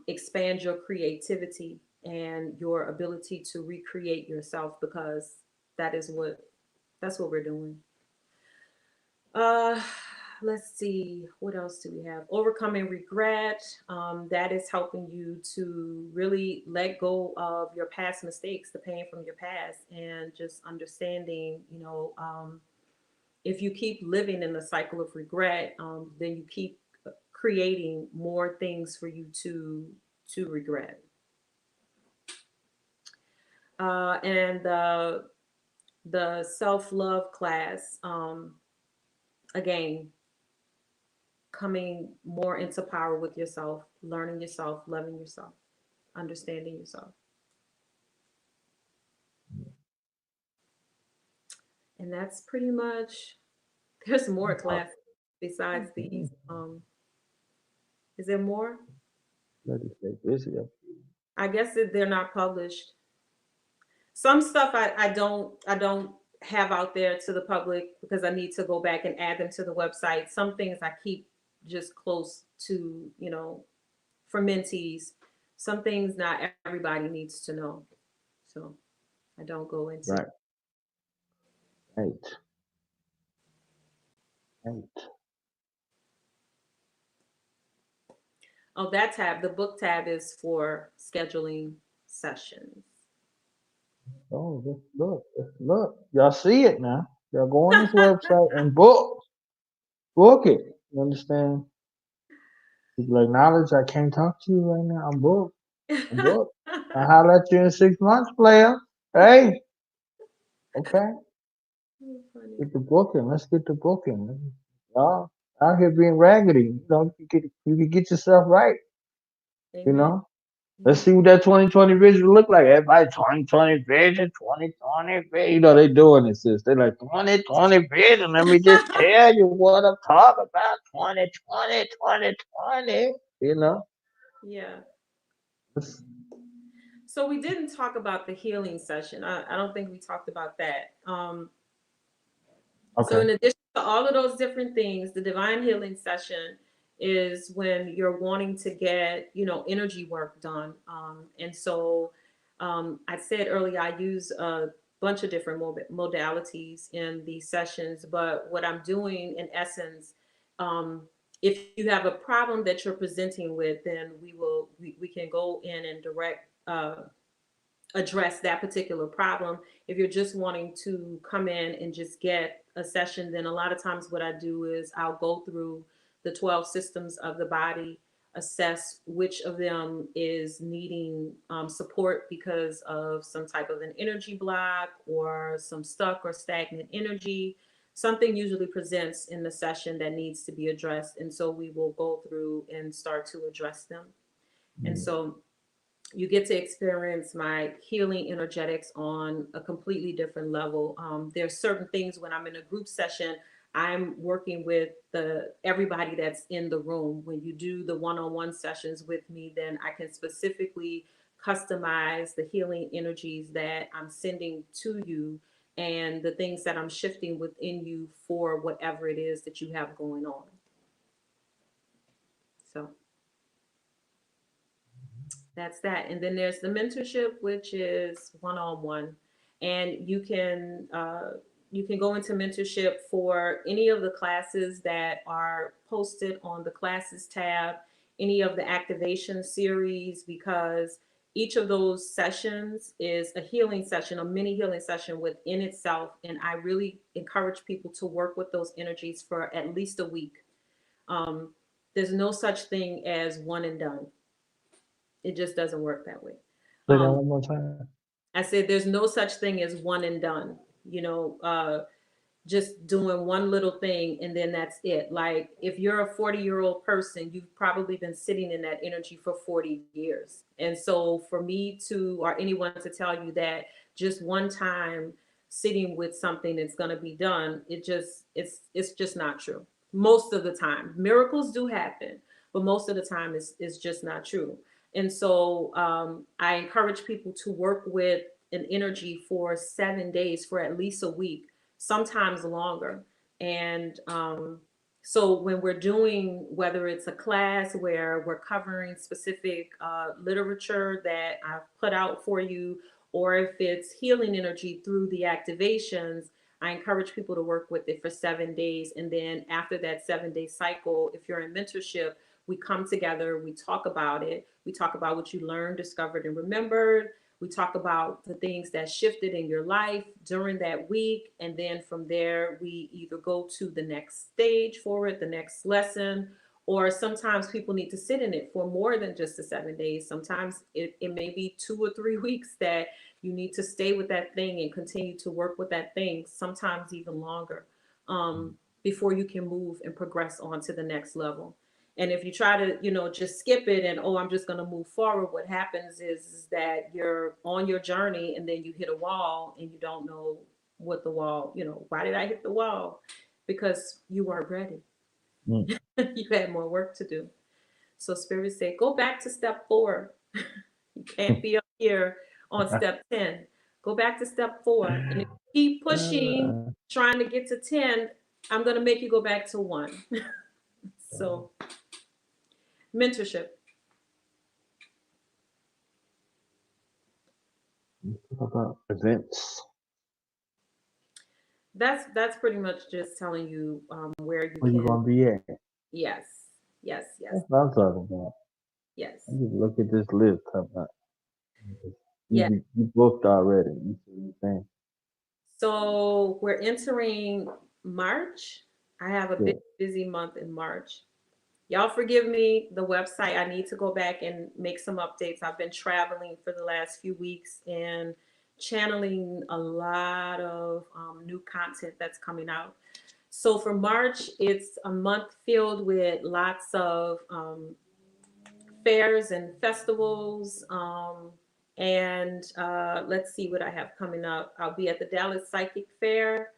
expand your creativity and your ability to recreate yourself, because that is what that's what we're doing. Uh, let's see, what else do we have? Overcoming regret. That is helping you to really let go of your past mistakes, the pain from your past, and just understanding, if you keep living in the cycle of regret, then you keep creating more things for you to regret. And the self love class, again, coming more into power with yourself, learning yourself, loving yourself, understanding yourself. And that's pretty much, there's more class besides these. Is there more? Let us stay busy. I guess that they're not published. Some stuff I don't have out there to the public because I need to go back and add them to the website. Some things I keep just close to, for mentees. Some things not everybody needs to know. So I don't go into. Right. Right. Right. Oh, that tab, the book tab is for scheduling sessions. Oh, look. Y'all see it now. Y'all go on this website and book it. You understand? People acknowledge I can't talk to you right now. I'm booked. I'm booked. I'll holler at you in 6 months, player. Hey, okay. Funny. Get the booking. Let's get the booking. Y'all out here being raggedy. You can get yourself right. You Amen. know. Let's Amen. see what that 2020 vision look like. Everybody 2020 vision, 2020 vision. They doing this. They're like 2020 vision. Let me just tell you what I'm talking about. 2020, 2020. You know. Yeah. It's- So we didn't talk about the healing session. I don't think we talked about that. So Okay. in addition to all of those different things, the divine healing session is when you're wanting to get, energy work done. And so I said earlier, I use a bunch of different modalities in these sessions, but what I'm doing in essence, um, if you have a problem that you're presenting with, then we can go in and direct address that particular problem. If you're just wanting to come in and just get a session, then a lot of times what I do is I'll go through the 12 systems of the body, assess which of them is needing support because of some type of an energy block or some stuck or stagnant energy. Something usually presents in the session that needs to be addressed. And so we will go through and start to address them. And Mm. so you get to experience my healing energetics on a completely different level. There's certain things when I'm in a group session, I'm working with the everybody that's in the room. When you do the one-on-one sessions with me, then I can specifically customize the healing energies that I'm sending to you and the things that I'm shifting within you for whatever it is that you have going on. So that's that. And then there's the mentorship, which is one on one, and you can go into mentorship for any of the classes that are posted on the classes tab, any of the activation series, because each of those sessions is a healing session, a mini healing session within itself. And I really encourage people to work with those energies for at least a week. Um, there's no such thing as one and done. It just doesn't work that way. Say that Um, one more time. I said there's no such thing as one and done. Just doing one little thing and then that's it. Like if you're a 40-year-old person, you've probably been sitting in that energy for 40 years. And so for me to or anyone to tell you that just one time sitting with something that's going to be done. It's just not true. Most of the time, miracles do happen, but most of the time it's just not true. And so I encourage people to work with an energy for 7 days, for at least a week, sometimes longer. And so when we're doing, whether it's a class where we're covering specific literature that I've put out for you, or if it's healing energy through the activations, I encourage people to work with it for 7 days. And then after that 7 day cycle, if you're in mentorship, we come together, we talk about it. We talk about what you learned, discovered, and remembered. We talk about the things that shifted in your life during that week. And then from there, we either go to the next stage for it, the next lesson, or sometimes people need to sit in it for more than just the 7 days. Sometimes it may be 2 or 3 weeks that you need to stay with that thing and continue to work with that thing, sometimes even longer, before you can move and progress on to the next level. And if you try to, just skip it and, oh, I'm just going to move forward, what happens is that you're on your journey and then you hit a wall and you don't know what the wall, why did I hit the wall? Because you weren't ready. Mm. You had more work to do. So Spirit said, go back to step 4. You can't be up here on step 10. Go back to step 4. And if you keep pushing, Uh, trying to get to 10, I'm going to make you go back to 1. So, mentorship. Talk about events. That's pretty much just telling you where you Where you can. gonna be at? Yes, yes, yes, That's what I'm talking about. I yes, just look at this list. Talking about yes. you booked already. You see what I'm saying? So we're entering March. I have a big Yeah. busy month in March. Y'all forgive me, the website, I need to go back and make some updates. I've been traveling for the last few weeks and channeling a lot of new content that's coming out. So for March, it's a month filled with lots of fairs and festivals. And let's see what I have coming up. I'll be at the Dallas Psychic Fair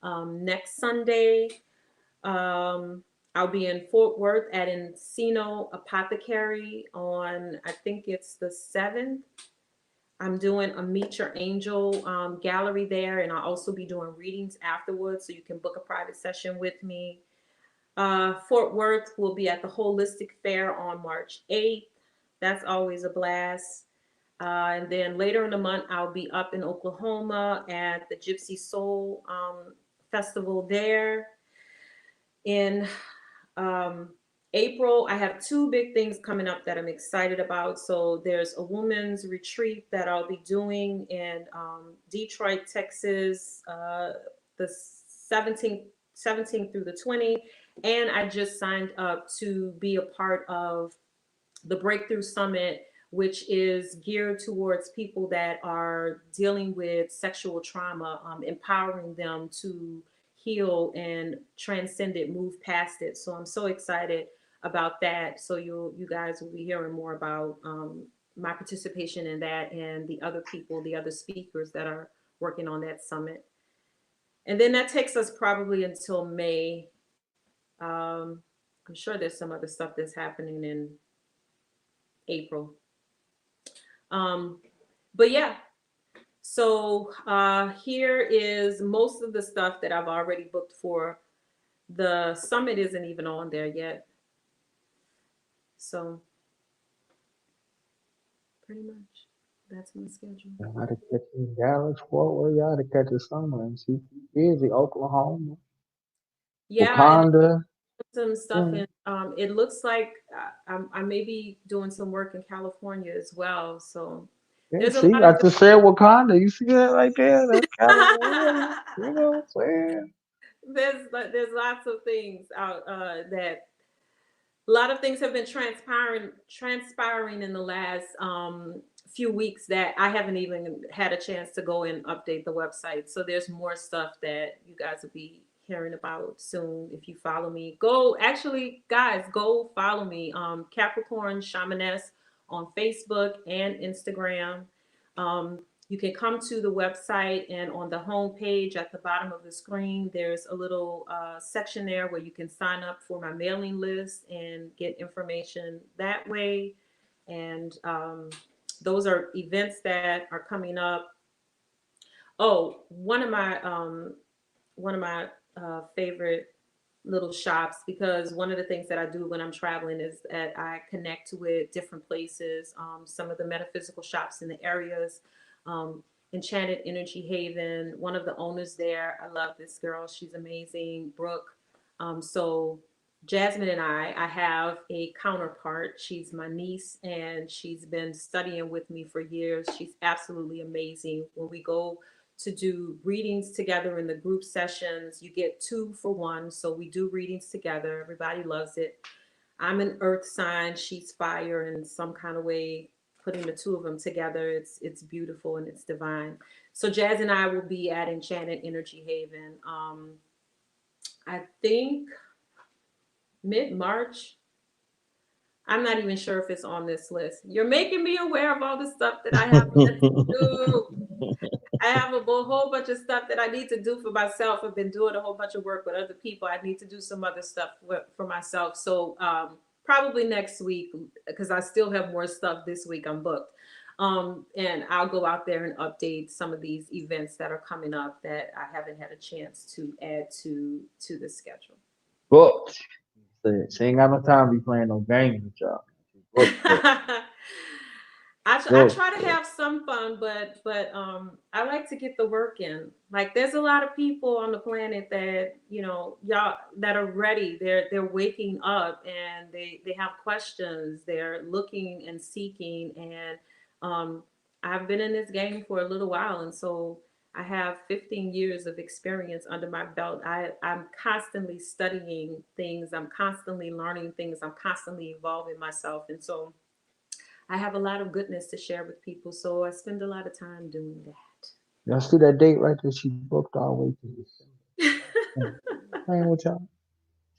next Sunday. Um, I'll be in Fort Worth at Encino Apothecary on, I think it's the 7th. I'm doing a Meet Your Angel gallery there, and I'll also be doing readings afterwards, so you can book a private session with me. Fort Worth will be at the Holistic Fair on March 8th. That's always a blast. And then later in the month, I'll be up in Oklahoma at the Gypsy Soul Festival there. In um, April, I have two big things coming up that I'm excited about. So there's a women's retreat that I'll be doing in Detroit, Texas, the 17th, 17th through the 20th. And I just signed up to be a part of the Breakthrough Summit, which is geared towards people that are dealing with sexual trauma, empowering them to heal and transcend it, move past it. So I'm so excited about that. So you guys will be hearing more about my participation in that and the other people, the other speakers that are working on that summit. And then that takes us probably until May. Um, I'm sure there's some other stuff that's happening in April. Um, but yeah, so here is most of the stuff that I've already booked for. The summit isn't even on there yet. So pretty much that's my schedule. Y'all to catch in Dallas, Fort Worth. Y'all to catch a summer and see busy. Oklahoma, Yeah, and Wakanda. some stuff Yeah. in, it looks like I may be doing some work in California as well. So Yeah, there's a see, lot I of just said Wakanda. You see that right there? That's California. You know what I'm saying? there's lots of things out that a lot of things have been transpiring in the last few weeks that I haven't even had a chance to go and update the website. So there's more stuff that you guys will be hearing about soon if you follow me. Go actually, guys, go follow me, Capricorn Shamaness on Facebook and Instagram. Um, You can come to the website, and on the home page at the bottom of the screen, there's a little section there where you can sign up for my mailing list and get information that way. And those are events that are coming up. Oh, one of my favorite little shops, because one of the things that I do when I'm traveling is that I connect with different places, some of the metaphysical shops in the areas. Enchanted Energy Haven, one of the owners there, I love this girl. She's amazing, Brooke. So Jasmine and I have a counterpart. She's my niece, and she's been studying with me for years. She's absolutely amazing. When we go to do readings together in the group sessions, you get two for one. So we do readings together. Everybody loves it. I'm an earth sign, she's fire in some kind of way. Putting the two of them together, it's beautiful and it's divine. So Jazz and I will be at Enchanted Energy Haven. I think mid-March. I'm not even sure if it's on this list. You're making me aware of all the stuff that I have yet to do. I have a whole bunch of stuff that I need to do for myself. I've been doing a whole bunch of work with other people. I need to do some other stuff for myself. So probably next week, because I still have more stuff this week. I'm booked. And I'll go out there and update some of these events that are coming up that I haven't had a chance to add to the schedule. Books. She ain't got no time to be playing no games with y'all. She booked, booked, I booked, try to booked. have some fun, but I like to get the work in. Like there's a lot of people on the planet that y'all that are ready. They're waking up and they have questions. They're looking and seeking, and I've been in this game for a little while, and so I have 15 years of experience under my belt. I'm constantly studying things. I'm constantly learning things. I'm constantly evolving myself, and so I have a lot of goodness to share with people, so I spend a lot of time doing Y'all see that date right there? She booked all the way to that. December. Playing with y'all.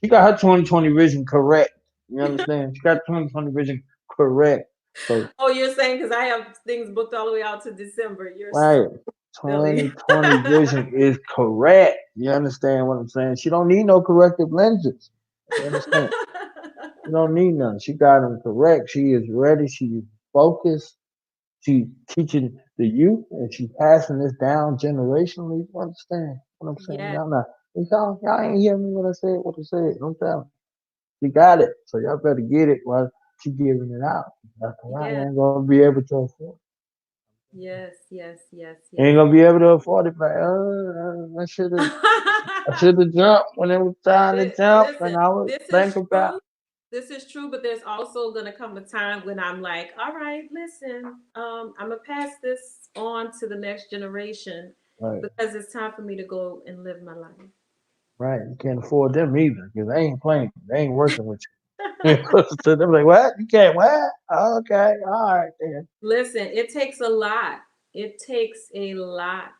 She got her 2020 vision correct. You understand? She got 2020 vision correct. So, Oh, you're saying because I have things booked all the way out to December. You're right, silly. 2020 vision is correct. You understand what I'm saying? She don't need no corrective lenses. You understand? She don't need none. She got them correct. She is ready. She is focused. She's teaching the youth, and she's passing this down generationally. You understand what I'm saying? Yes, Y'all ain't hear me when I said what I said. I'm telling you. She got it. So y'all better get it while she giving it out. That's why you yes, ain't gonna be able to afford yes, yes, yes, it. Ain't yes. gonna be able to afford it. Like, I should have jumped when it was time to jump, and Listen, I would this is think about. true. This is true, but there's also gonna come a time when I'm like, all right, listen, I'm gonna pass this on to the next generation Right, because it's time for me to go and live my life. right. You can't afford them either because they ain't playing. They ain't working with you. So they're like, what? You can't what? Okay, all right then. Listen, it takes a lot. It takes a lot.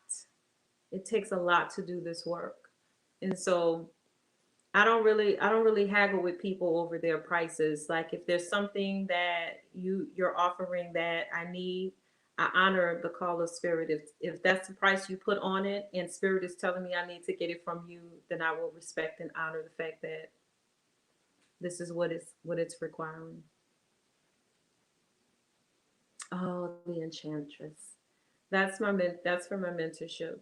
It takes a lot to do this work. And so I don't really haggle with people over their prices. Like if there's something that you're offering that I need, I honor the call of spirit. If that's the price you put on it and spirit is telling me I need to get it from you, then I will respect and honor the fact that this is what it's requiring. Oh, the enchantress. That's for my mentorships.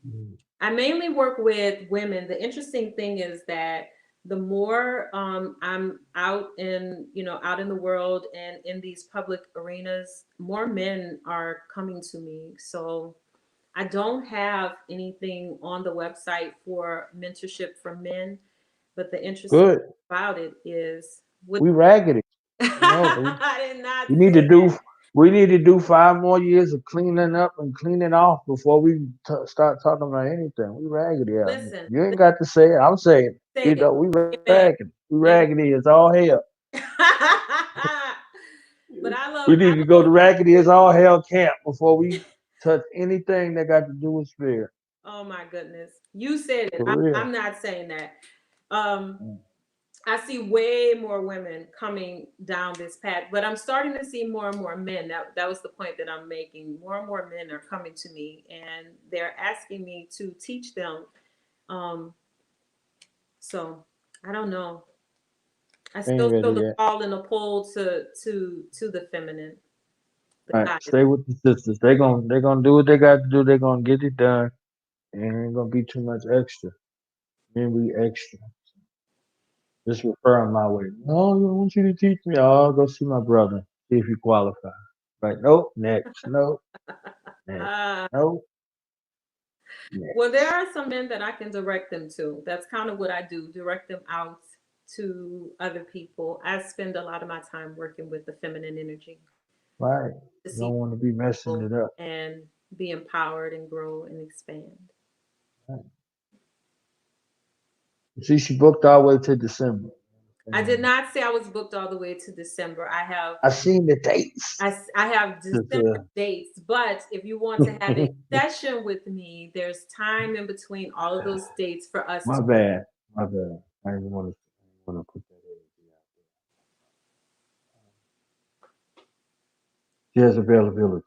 Mm. I mainly work with women. The interesting thing is that the more I'm out in the world and in these public arenas, more men are coming to me. So I don't have anything on the website for mentorship for men, but the interesting Good. thing about it is with We raggedy. You know, I did not we need to say do we need to do 5 more years of cleaning up and cleaning off before we start talking about anything. We raggedy that. out here. Listen, You ain't got to say it. I'm saying it. say it. We Amen. raggedy. We Amen. raggedy as all hell. But I We love need I to go love to raggedy as all hell camp before we touch anything that got to do with spirit. Oh my goodness. You said it. For I'm real. not saying that. Um, Mm. I see way more women coming down this path, but I'm starting to see more and more men. That was the point that I'm making. More and more men are coming to me, and they're asking me to teach them. Um, so I don't know. I They ain't still feel ready the yet. call and the pull to the feminine, the All right, goddess. stay with the sisters. They gonna do what they got to do. They gonna get it done. And ain't gonna be too much extra. Men be extra. Just refer them my way. No, I want you to teach me. Oh, I'll go see my brother. See if he qualifies. Like, nope, next. Nope, next. Uh, Nope, well, there next. are some men that I can direct them to. That's kind of what I do, direct them out to other people. I spend a lot of my time working with the feminine energy Right. to You see don't want to be messing people it up. and be empowered and grow and expand. Right. See, she booked all the way to December. I did And not say I was booked all the way to December. I seen the dates. I have Just, December dates, but if you want to have a session with me, there's time in between all of those dates for us my to. bad. My bad. I didn't want to put that energy out there. She has availability.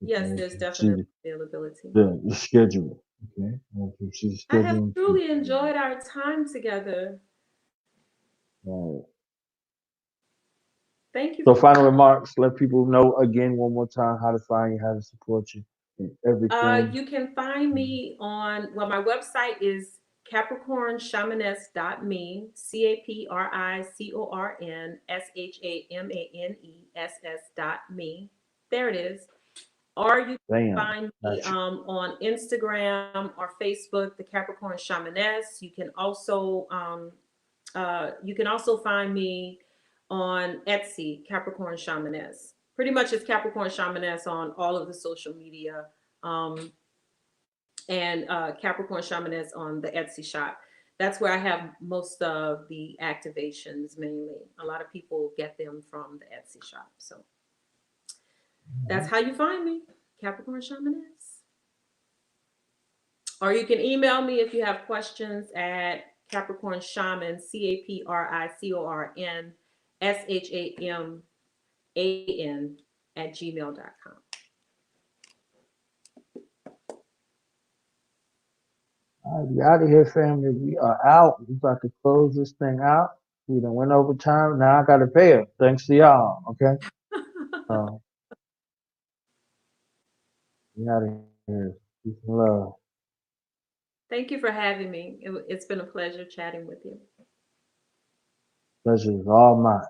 Yes, Okay. there's definitely She availability. the schedule. Okay. And she's I have scheduling. She's truly enjoyed our time together. right. Thank you. So final remarks. Let people know again one more time how to find you, how to support you, and everything. You can find me on, well, my website is capricornshamaness.me, CapricornShamaness.me. There it is. Or you can Bam. find me Got you. on Instagram or Facebook, the Capricorn Shamaness. You can also find me on Etsy, Capricorn Shamaness. Pretty much it's Capricorn Shamaness on all of the social media, um, and Capricorn Shamaness on the Etsy shop. That's where I have most of the activations mainly. A lot of people get them from the Etsy shop. So that's how you find me, Capricorn Shamaness. Or you can email me if you have questions at Capricorn Shaman, CapricornShaman at gmail.com. All right, we out of here, family. We are out. We about to close this thing out. We done went over time. Now I got to pay her. Thanks to y'all. Okay. Uh, we out of here. Peace and love. Thank you for having me. It's been a pleasure chatting with you. Pleasure is all mine.